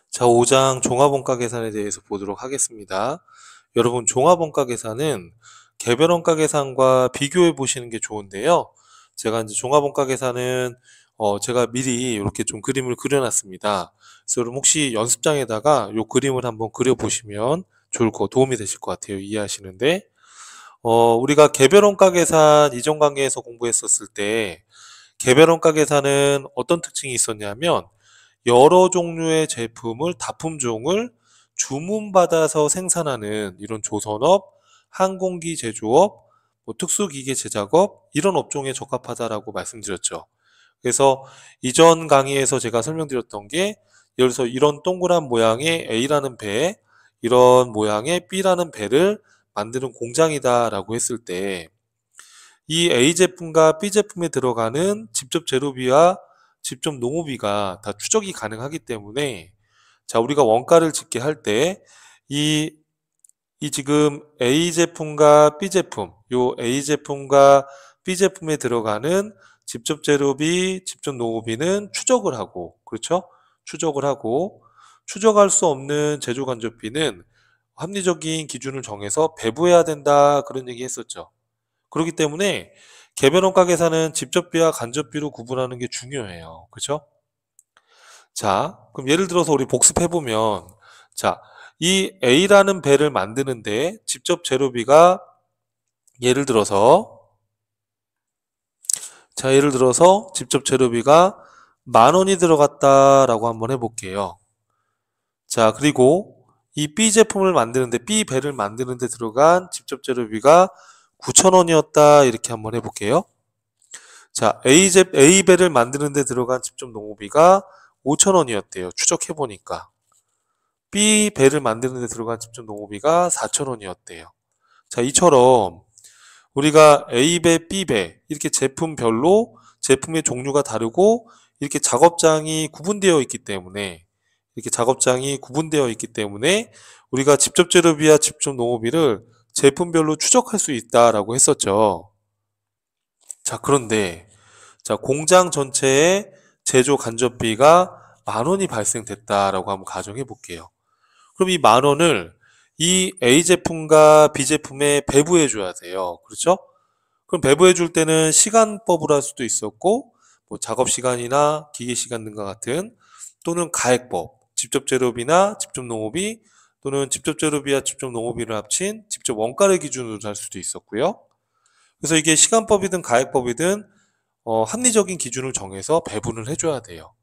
자, 5장 종합원가 계산에 대해서 보도록 하겠습니다. 여러분, 종합원가 계산은 개별원가 계산과 비교해 보시는 게 좋은데요. 제가 이제 종합원가 계산은 제가 미리 이렇게 좀 그림을 그려놨습니다. 그래서 여러분 혹시 연습장에다가 이 그림을 한번 그려보시면 도움이 되실 것 같아요. 이해하시는데. 우리가 개별원가 계산 이전 강의에서 공부했었을 때 개별원가 계산은 어떤 특징이 있었냐면 여러 종류의 제품을 다품종을 주문받아서 생산하는 이런 조선업, 항공기 제조업, 특수기계 제작업 이런 업종에 적합하다라고 말씀드렸죠. 그래서 이전 강의에서 제가 설명드렸던 게 예를 들어서 이런 동그란 모양의 A라는 배, 이런 모양의 B라는 배를 만드는 공장이다라고 했을 때 이 A 제품과 B 제품에 들어가는 직접 재료비와 직접 농업비가 다 추적이 가능하기 때문에 자, 우리가 원가를 짓게 할 때 이 지금 A 제품과 B 제품, 요 A 제품과 B 제품에 들어가는 직접 재료비, 직접 농업비는 추적을 하고, 그렇죠? 추적을 하고, 추적할 수 없는 제조 간접비는 합리적인 기준을 정해서 배부해야 된다, 그런 얘기 했었죠. 그렇기 때문에 개별 원가 계산은 직접비와 간접비로 구분하는 게 중요해요. 그렇죠? 자, 그럼 예를 들어서 우리 복습해 보면 자, 이 A라는 배를 만드는데 직접 재료비가 예를 들어서 예를 들어서 직접 재료비가 10,000원이 들어갔다라고 한번 해 볼게요. 자, 그리고 이 B 제품을 만드는데 B 배를 만드는데 들어간 직접 재료비가 9,000원이었다 이렇게 한번 해 볼게요. 자, A배를 만드는데 들어간 직접 농업비가 5,000원이었대요. 추적해보니까. B배를 만드는데 들어간 직접 농업비가 4,000원이었대요. 자, 이처럼 우리가 A배, B배 이렇게 제품별로 제품의 종류가 다르고 이렇게 작업장이 구분되어 있기 때문에 우리가 직접 재료비와 직접 농업비를 제품별로 추적할 수 있다라고 했었죠. 자, 그런데 자, 공장 전체의 제조 간접비가 10,000원이 발생됐다라고 한번 가정해 볼게요. 그럼 이 10,000원을 이 A 제품과 B 제품에 배부해 줘야 돼요. 그렇죠? 그럼 배부해 줄 때는 시간법으로 할 수도 있었고, 뭐 작업 시간이나 기계 시간 등과 같은 또는 가액법, 직접 재료비나 직접 농업비 또는 직접 재료비와 직접 농업비를 합친 직접 원가를 기준으로 할 수도 있었고요. 그래서 이게 시간법이든 가액법이든 합리적인 기준을 정해서 배분을 해줘야 돼요.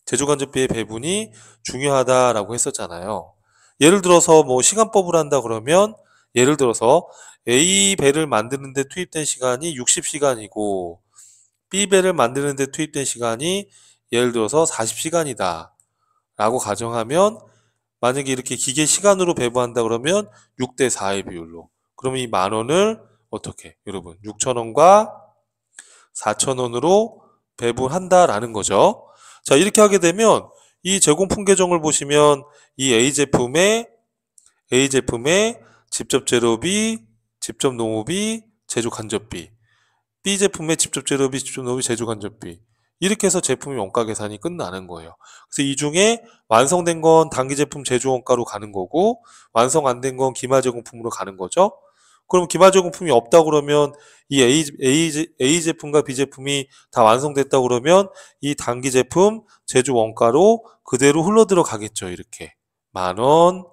제조간접비의 배분이 중요하다라고 했었잖아요. 예를 들어서 뭐 시간법을 한다 그러면 예를 들어서 A 배를 만드는데 투입된 시간이 60시간이고 B 배를 만드는데 투입된 시간이 예를 들어서 40시간이다 라고 가정하면 만약에 이렇게 기계 시간으로 배분한다 그러면 6대 4의 비율로 그러면 이 10,000원을 어떻게 여러분 6,000원과 4,000원으로 배분한다라는 거죠. 자, 이렇게 하게 되면 이 제공품 계정을 보시면 이 A 제품의 직접 재료비, 직접 농업비, 제조 간접비, B 제품의 직접 재료비, 직접 농업비, 제조 간접비 이렇게 해서 제품의 원가 계산이 끝나는 거예요. 그래서 이 중에 완성된 건 단기 제품 제조 원가로 가는 거고 완성 안 된 건 기말 제공품으로 가는 거죠. 그럼 기말 제공품이 없다 그러면 이 A 제품과 B 제품이 다 완성됐다 그러면 이 단기 제품 제조 원가로 그대로 흘러 들어가겠죠. 이렇게 10,000원,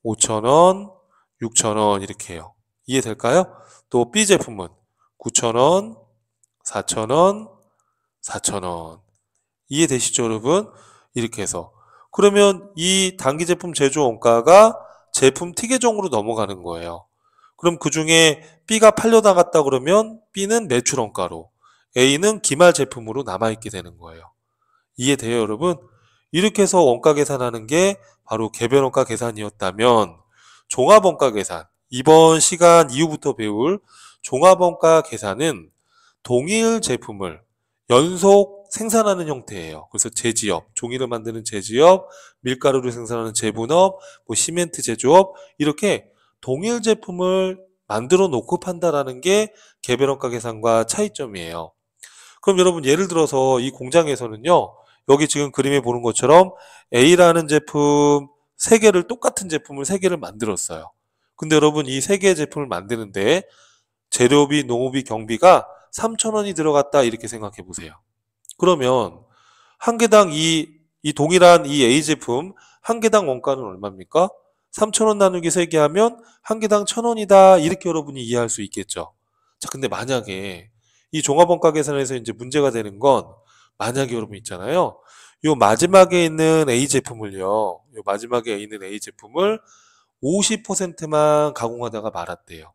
5,000원, 6,000원 이렇게 해요. 이해될까요? 또 B 제품은 9,000원, 4,000원, 4,000원. 이해되시죠, 여러분? 이렇게 해서. 그러면 이 단기 제품 제조 원가가 제품 티계정으로 넘어가는 거예요. 그럼 그 중에 B가 팔려나갔다 그러면 B는 매출 원가로, A는 기말 제품으로 남아있게 되는 거예요. 이해돼요, 여러분? 이렇게 해서 원가 계산하는 게 바로 개별 원가 계산이었다면 종합 원가 계산, 이번 시간 이후부터 배울 종합 원가 계산은 동일 제품을 연속 생산하는 형태예요. 그래서 제지업, 종이를 만드는 제지업, 밀가루를 생산하는 제분업, 뭐 시멘트 제조업 이렇게 동일 제품을 만들어 놓고 판다라는 게 개별 원가 계산과 차이점이에요. 그럼 여러분 예를 들어서 이 공장에서는요. 여기 지금 그림에 보는 것처럼 A라는 제품 3개를 똑같은 제품을 3개를 만들었어요. 근데 여러분 이 3개의 제품을 만드는데 재료비, 농업비, 경비가 3,000원이 들어갔다 이렇게 생각해 보세요. 그러면 한 개당 이 동일한 이 A 제품 한 개당 원가는 얼마입니까? 3,000원 나누기 3개 하면 한 개당 1,000원이다. 이렇게 여러분이 이해할 수 있겠죠. 자, 근데 만약에 이 종합원가 계산에서 이제 문제가 되는 건 만약에 여러분 있잖아요. 요 마지막에 있는 A 제품을요. 요 마지막에 있는 A 제품을 50%만 가공하다가 말았대요.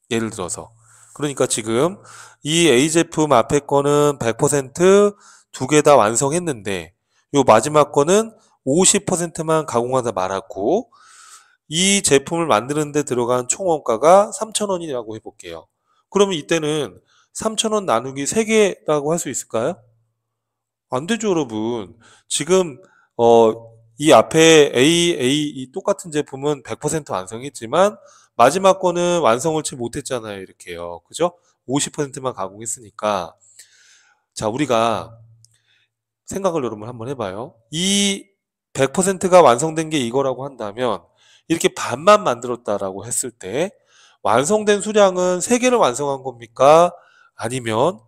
예를 들어서. 그러니까 지금 이 A 제품 앞에 거는 100%두 개 다 완성했는데 요 마지막 거는 50%만 가공하다 말았고 이 제품을 만드는 데 들어간 총 원가가 3,000원이라고 해볼게요. 그러면 이때는 3,000원 나누기 3개라고 할 수 있을까요? 안 되죠, 여러분. 지금 이 앞에 이 똑같은 제품은 100% 완성했지만 마지막 거는 완성을 채 못했잖아요, 이렇게요. 그죠? 50%만 가공했으니까. 자, 우리가 생각을 여러분 한번 해봐요. 이 100%가 완성된 게 이거라고 한다면 이렇게 반만 만들었다라고 했을 때 완성된 수량은 3개를 완성한 겁니까? 아니면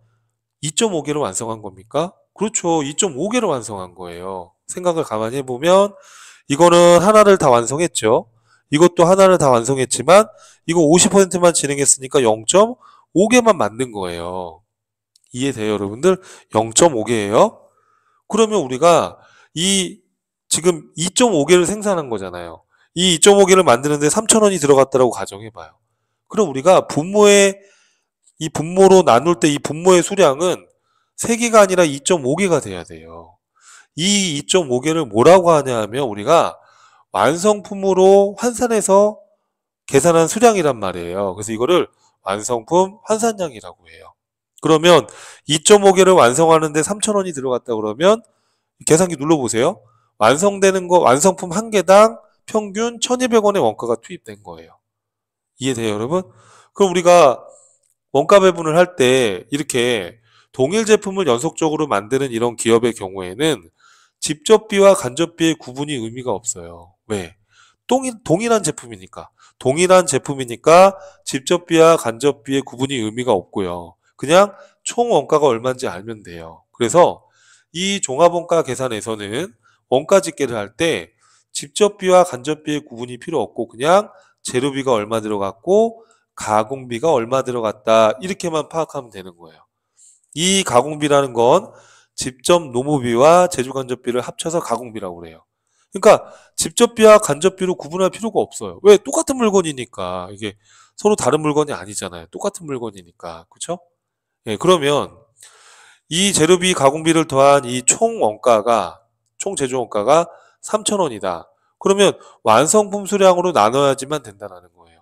2.5개를 완성한 겁니까? 그렇죠. 2.5개를 완성한 거예요. 생각을 가만히 해보면 이거는 하나를 다 완성했죠. 이것도 하나를 다 완성했지만 이거 50%만 진행했으니까 0.5개만 만든 거예요. 이해돼요, 여러분들? 0.5개예요. 그러면 우리가 이 지금 2.5개를 생산한 거잖아요. 이 2.5개를 만드는데 3,000원이 들어갔다라고 가정해봐요. 그럼 우리가 이 분모로 나눌 때 이 분모의 수량은 3개가 아니라 2.5개가 돼야 돼요. 이 2.5개를 뭐라고 하냐 하면 우리가 완성품으로 환산해서 계산한 수량이란 말이에요. 그래서 이거를 완성품 환산량이라고 해요. 그러면 2.5개를 완성하는데 3,000원이 들어갔다 그러면 계산기 눌러보세요. 완성되는 거, 완성품 한 개당 평균 1,200원의 원가가 투입된 거예요. 이해돼요, 여러분? 그럼 우리가 원가 배분을 할 때 이렇게 동일 제품을 연속적으로 만드는 이런 기업의 경우에는 직접비와 간접비의 구분이 의미가 없어요. 왜? 동일한 제품이니까. 동일한 제품이니까 직접비와 간접비의 구분이 의미가 없고요. 그냥 총 원가가 얼마인지 알면 돼요. 그래서 이 종합원가 계산에서는 원가 집계를 할 때 직접비와 간접비의 구분이 필요 없고 그냥 재료비가 얼마 들어갔고 가공비가 얼마 들어갔다 이렇게만 파악하면 되는 거예요. 이 가공비라는 건 직접 노무비와 제조간접비를 합쳐서 가공비라고 그래요. 그러니까 직접비와 간접비로 구분할 필요가 없어요. 왜? 똑같은 물건이니까. 이게 서로 다른 물건이 아니잖아요. 똑같은 물건이니까. 그렇죠? 예, 그러면 이 재료비 가공비를 더한 이 총 원가가 총 제조 원가가 3,000원이다. 그러면 완성품 수량으로 나눠야지만 된다는 거예요.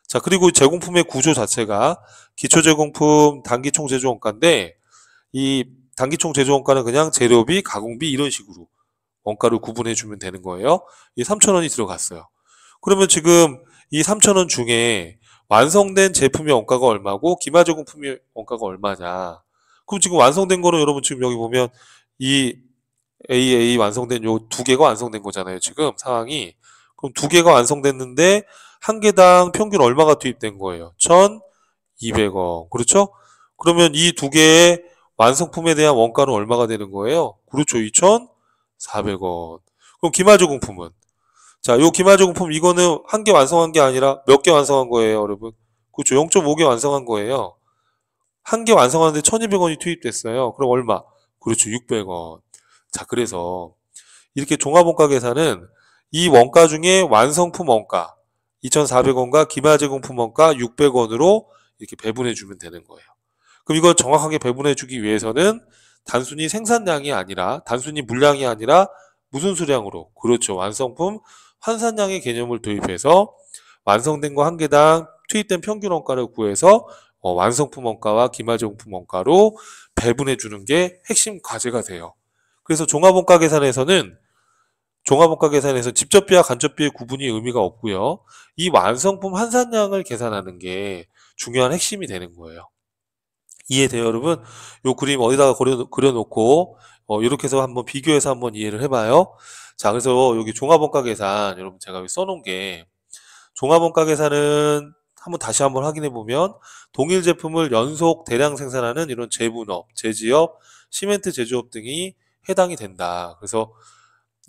자, 그리고 제공품의 구조 자체가 기초 제공품 단기 총 제조 원가인데 이 단기 총 제조 원가는 그냥 재료비, 가공비 이런 식으로 원가를 구분해 주면 되는 거예요. 이 3,000원이 들어갔어요. 그러면 지금 이 3,000원 중에 완성된 제품의 원가가 얼마고 기마 제공품의 원가가 얼마냐? 그럼 지금 완성된 거는 여러분 지금 여기 보면 이 AA 완성된 요 두 개가 완성된 거잖아요. 지금 상황이. 그럼 두 개가 완성됐는데 한 개당 평균 얼마가 투입된 거예요? 1,200원. 그렇죠? 그러면 이 두 개의 완성품에 대한 원가는 얼마가 되는 거예요? 그렇죠. 2,400원. 그럼 기마제공품은? 자, 요 기마제공품 이거는 한 개 완성한 게 아니라 몇 개 완성한 거예요, 여러분? 그렇죠. 0.5개 완성한 거예요. 한 개 완성하는데 1,200원이 투입됐어요. 그럼 얼마? 그렇죠. 600원. 자, 그래서 이렇게 종합원가 계산은 이 원가 중에 완성품 원가 2,400원과 기마제공품 원가 600원으로 이렇게 배분해 주면 되는 거예요. 그럼 이걸 정확하게 배분해 주기 위해서는 단순히 생산량이 아니라 단순히 물량이 아니라 무슨 수량으로? 그렇죠. 완성품 환산량의 개념을 도입해서 완성된 거 한 개당 투입된 평균 원가를 구해서 완성품 원가와 기마제공품 원가로 배분해 주는 게 핵심 과제가 돼요. 그래서 종합원가 계산에서는 종합원가 계산에서 직접비와 간접비의 구분이 의미가 없고요. 이 완성품 환산량을 계산하는 게 중요한 핵심이 되는 거예요. 이해돼요, 여러분? 요 그림 어디다가 그려놓고 이렇게 해서 한번 비교해서 한번 이해를 해봐요. 자, 그래서 여기 종합원가 계산, 여러분 제가 여기 써놓은 게, 종합원가 계산은 다시 한번 확인해 보면, 동일 제품을 연속 대량 생산하는 이런 제분업, 제지업, 시멘트 제조업 등이 해당이 된다. 그래서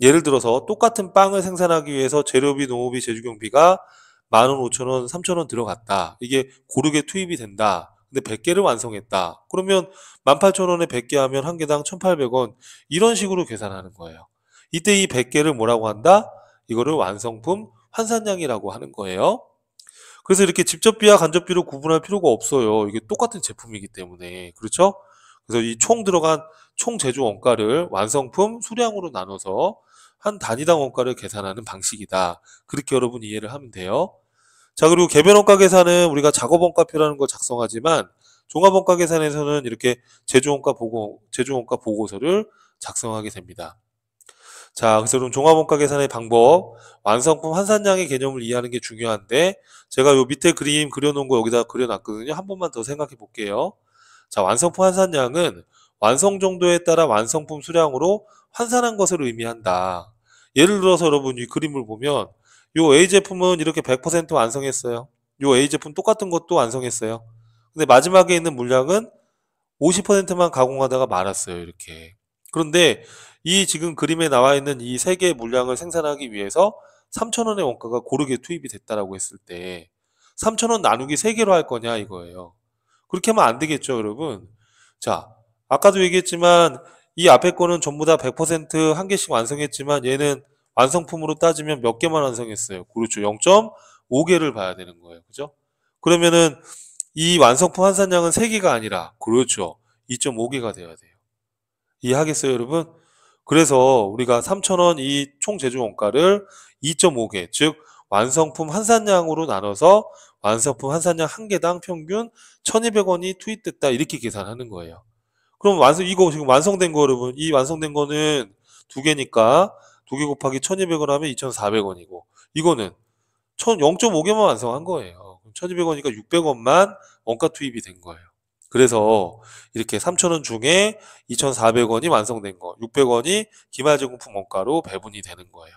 예를 들어서 똑같은 빵을 생산하기 위해서 재료비, 농업비, 제조경비가 15,000원, 3,000원 들어갔다. 이게 고르게 투입이 된다. 근데 100개를 완성했다. 그러면 18,000원에 100개 하면 한 개당 1,800원. 이런 식으로 계산하는 거예요. 이때 이 100개를 뭐라고 한다? 이거를 완성품 환산량이라고 하는 거예요. 그래서 이렇게 직접비와 간접비로 구분할 필요가 없어요. 이게 똑같은 제품이기 때문에. 그렇죠? 그래서 이 총 들어간 총 제조 원가를 완성품 수량으로 나눠서 한 단위당 원가를 계산하는 방식이다. 그렇게 여러분 이해를 하면 돼요. 자, 그리고 개별 원가 계산은 우리가 작업 원가표라는 걸 작성하지만 종합 원가 계산에서는 이렇게 제조 원가 보고서를 작성하게 됩니다. 자, 그래서 그럼 종합 원가 계산의 방법, 완성품 환산량의 개념을 이해하는 게 중요한데 제가 요 밑에 그림 그려놓은 거 여기다 그려놨거든요. 한 번만 더 생각해 볼게요. 자, 완성품 환산량은 완성 정도에 따라 완성품 수량으로 환산한 것을 의미한다. 예를 들어서 여러분 이 그림을 보면 요 A 제품은 이렇게 100% 완성했어요. 요 A 제품 똑같은 것도 완성했어요. 근데 마지막에 있는 물량은 50%만 가공하다가 말았어요. 이렇게. 그런데 이 지금 그림에 나와 있는 이 세 개의 물량을 생산하기 위해서 3,000원의 원가가 고르게 투입이 됐다라고 했을 때 3,000원 나누기 3개로 할 거냐 이거예요. 그렇게 하면 안 되겠죠, 여러분. 자, 아까도 얘기했지만 이 앞에 거는 전부 다 100%한 개씩 완성했지만 얘는 완성품으로 따지면 몇 개만 완성했어요. 그렇죠. 0.5개를 봐야 되는 거예요. 그죠? 그러면은 이 완성품 환산량은 3개가 아니라 그렇죠. 2.5개가 돼야 돼요. 이해하겠어요, 여러분? 그래서 우리가 3,000원 이 총 제조 원가를 2.5개, 즉 완성품 환산량으로 나눠서 완성품 환산량 한 개당 평균 1,200원이 투입됐다 이렇게 계산하는 거예요. 그럼 이거 지금 완성된 거 여러분, 이 완성된 거는 두 개니까 두 개 곱하기 1,200원 하면 2,400원이고 이거는 0.5개만 완성한 거예요. 1,200원이니까 600원만 원가 투입이 된 거예요. 그래서 이렇게 3,000원 중에 2,400원이 완성된 거, 600원이 기말제공품 원가로 배분이 되는 거예요.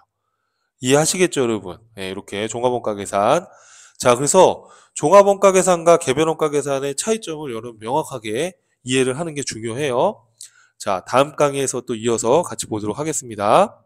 이해하시겠죠, 여러분? 네, 이렇게 종합원가 계산. 자, 그래서 종합원가 계산과 개별원가 계산의 차이점을 여러분 명확하게 이해를 하는 게 중요해요. 자, 다음 강의에서 또 이어서 같이 보도록 하겠습니다.